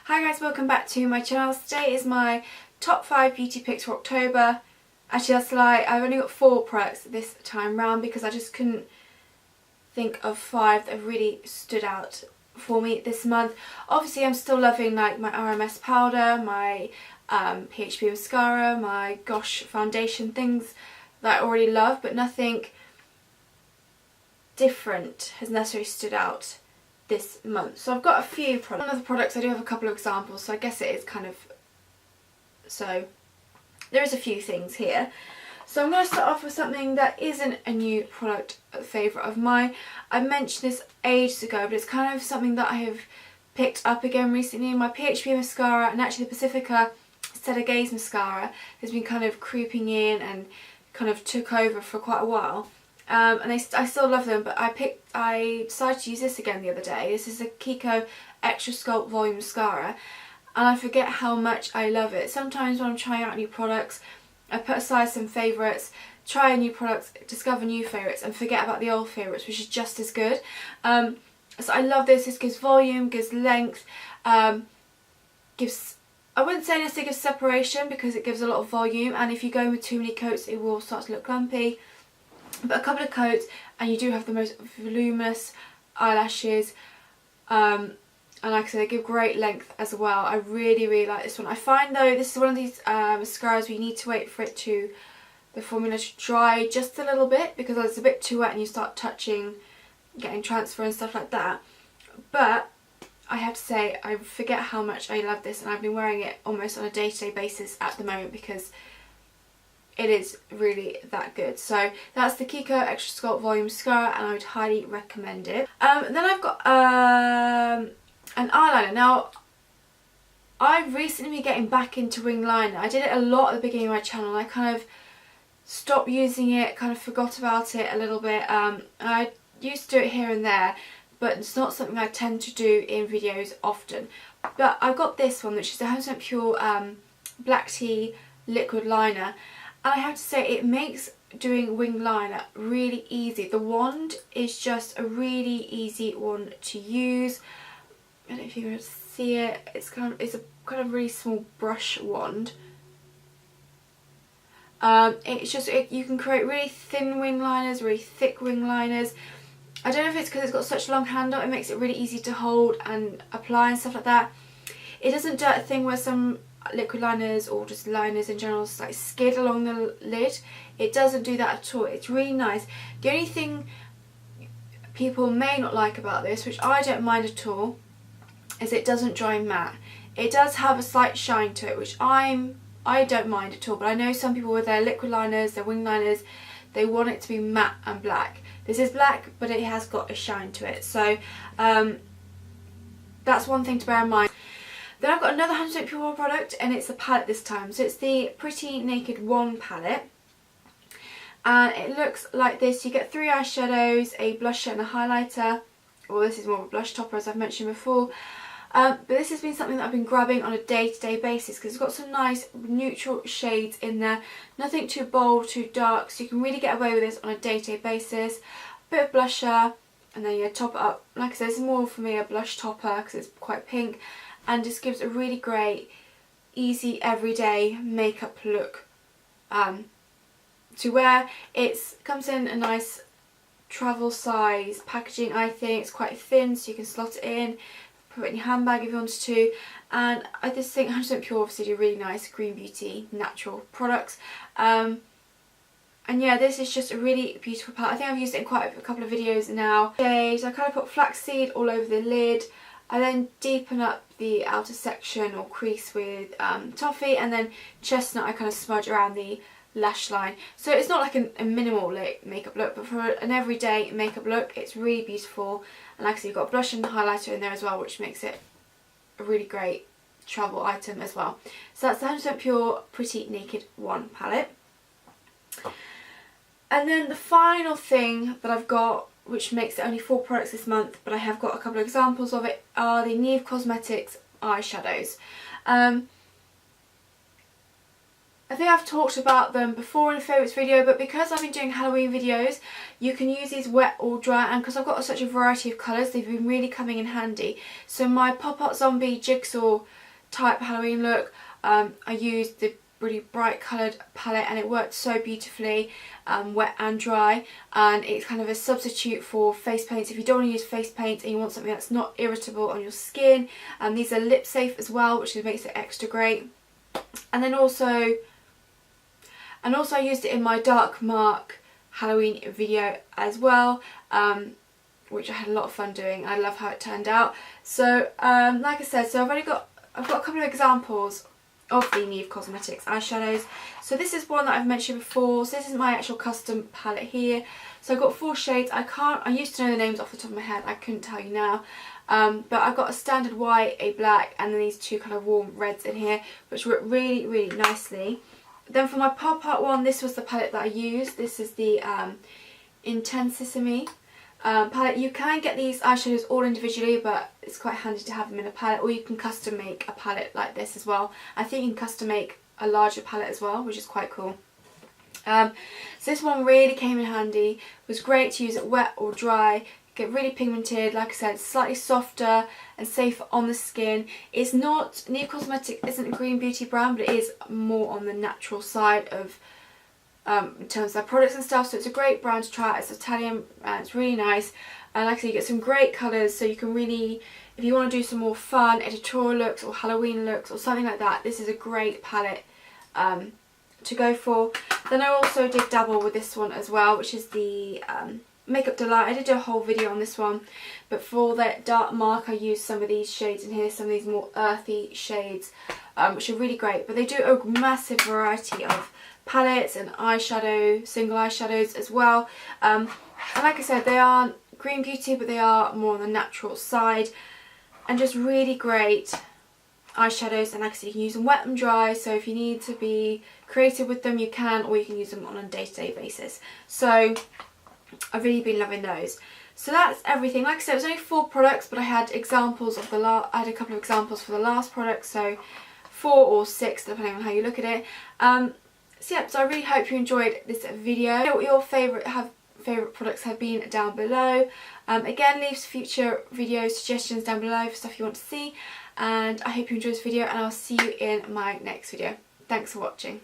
Hi guys, welcome back to my channel. Today is my top 5 beauty picks for October. Actually that's a lie, I've only got 4 products this time round because I just couldn't think of 5 that really stood out for me this month. Obviously I'm still loving like my RMS powder, my PHP mascara, my Gosh foundation, things that I already love, but nothing different has necessarily stood out this month. So I've got a few products. One of the products I do have a couple of examples, so I guess it is kind of, so there is a few things here. So I'm going to start off with something that isn't a new product favourite of mine. I mentioned this ages ago, but it's kind of something that I have picked up again recently. My PHP mascara and actually the Pacifica Stellar Gaze mascara has been kind of creeping in and kind of took over for quite a while. And I still love them, but I decided to use this again the other day. This is a Kiko Extra Sculpt Volume Mascara, and I forget how much I love it. Sometimes when I'm trying out new products, I put aside some favourites, try a new product, discover new favourites, and forget about the old favourites, which is just as good. So I love this. This gives volume, gives length, gives, I wouldn't say necessarily gives separation because it gives a lot of volume, and if you go with too many coats it will start to look lumpy. But a couple of coats and you do have the most voluminous eyelashes, and like I said, they give great length as well. I really like this one. I find though this is one of these mascaras where you need to wait for it to, the formula to dry just a little bit, because it's a bit too wet and you start touching, getting transfer and stuff like that. But I have to say I forget how much I love this, and I've been wearing it almost on a day-to-day basis at the moment because it is really that good. So that's the Kiko Extra Sculpt Volume Mascara, and I would highly recommend it. Then I've got an eyeliner. Now I've recently been getting back into wing liner. I did it a lot at the beginning of my channel. I kind of stopped using it, kind of forgot about it a little bit. I used to do it here and there, but it's not something I tend to do in videos often. But I got this one, which is a 100% pure black tea liquid liner. And I have to say it makes doing wing liner really easy. The wand is just a really easy one to use. I don't know if you're going to see it. It's a kind of really small brush wand. It's just you can create really thin wing liners, really thick wing liners. I don't know if it's because it's got such a long handle, it makes it really easy to hold and apply and stuff like that. It doesn't do that thing where some liquid liners or just liners in general like skid along the lid. It doesn't do that at all. It's really nice. The only thing people may not like about this, which I don't mind at all, is it doesn't dry matte. It does have a slight shine to it, which I don't mind at all, but I know some people with their liquid liners, their wing liners, they want it to be matte and black. This is black, but it has got a shine to it, so that's one thing to bear in mind. Then I've got another 100% pure product, and it's a palette this time. So it's the Pretty Naked 1 palette. And it looks like this. You get 3 eyeshadows, a blusher and a highlighter. Well, this is more of a blush topper, as I've mentioned before. But this has been something that I've been grabbing on a day-to-day basis because it's got some nice neutral shades in there. Nothing too bold, too dark, so you can really get away with this on a day-to-day basis. A bit of blusher, and then you top it up. Like I said, this is more for me a blush topper because it's quite pink. And just gives a really great, easy, everyday makeup look to wear. It comes in a nice travel size packaging, I think. It's quite thin, so you can slot it in, put it in your handbag if you wanted to. And I just think 100% Pure obviously do really nice green beauty, natural products. And yeah, this is just a really beautiful palette. I think I've used it in quite a couple of videos now. Okay, so I kind of put flaxseed all over the lid. I then deepen up the outer section or crease with toffee, and then chestnut I kind of smudge around the lash line. So it's not like a minimal makeup look, but for an everyday makeup look it's really beautiful. And like I said, you've got a blush and highlighter in there as well, which makes it a really great travel item as well. So that's the 100% Pure Pretty Naked 1 palette. And then the final thing that I've got, which makes it only 4 products this month, but I have got a couple of examples of it, are the Neve Cosmetics eyeshadows. I think I've talked about them before in a favourites video, but because I've been doing Halloween videos, you can use these wet or dry, and because I've got such a variety of colours, they've been really coming in handy. So my Pop Art Zombie Jigsaw type Halloween look, I used the really bright coloured palette and it worked so beautifully, wet and dry, and it's kind of a substitute for face paints if you don't want to use face paint and you want something that's not irritable on your skin. These are lip safe as well, which makes it extra great. And then also I used it in my Dark Mark Halloween video as well, which I had a lot of fun doing. I love how it turned out. So like I said, so I've got a couple of examples of the Neve Cosmetics eyeshadows. So this is one that I've mentioned before. So this is my actual custom palette here. So I've got 4 shades. I used to know the names off the top of my head. I couldn't tell you now. But I've got a standard white, a black, and then these 2 kind of warm reds in here, which work really, really nicely. Then for my Pop Art one, this was the palette that I used. This is the Intensissimi palette. You can get these eyeshadows all individually, but it's quite handy to have them in a palette, or you can custom make a palette like this as well. I think you can custom make a larger palette as well, which is quite cool. So this one really came in handy. It was great to use it wet or dry. Get really pigmented, like I said, slightly softer and safer on the skin. It's not, Neve Cosmetics isn't a green beauty brand, but it is more on the natural side of in terms of their products and stuff, so it's a great brand to try. It's Italian and it's really nice, and like I said, you get some great colours, so you can really, if you want to do some more fun editorial looks or Halloween looks or something like that, this is a great palette to go for. Then I also did dabble with this one as well, which is the Makeup Delight. I did do a whole video on this one, but for that Dark Mark I used some of these shades in here, some of these more earthy shades, which are really great. But they do a massive variety of palettes and eyeshadow, single eyeshadows as well. And like I said, they aren't green beauty, but they are more on the natural side, and just really great eyeshadows. And like I said, you can use them wet and dry, so if you need to be creative with them you can, or you can use them on a day-to-day basis. So I've really been loving those. So that's everything. Like I said, it was only 4 products, but I had examples of I had a couple of examples for the last product, so 4 or 6 depending on how you look at it. So yeah, so I really hope you enjoyed this video. Know what your favourite products have been down below. Again, leave future video suggestions down below for stuff you want to see, and I hope you enjoyed this video, and I'll see you in my next video. Thanks for watching.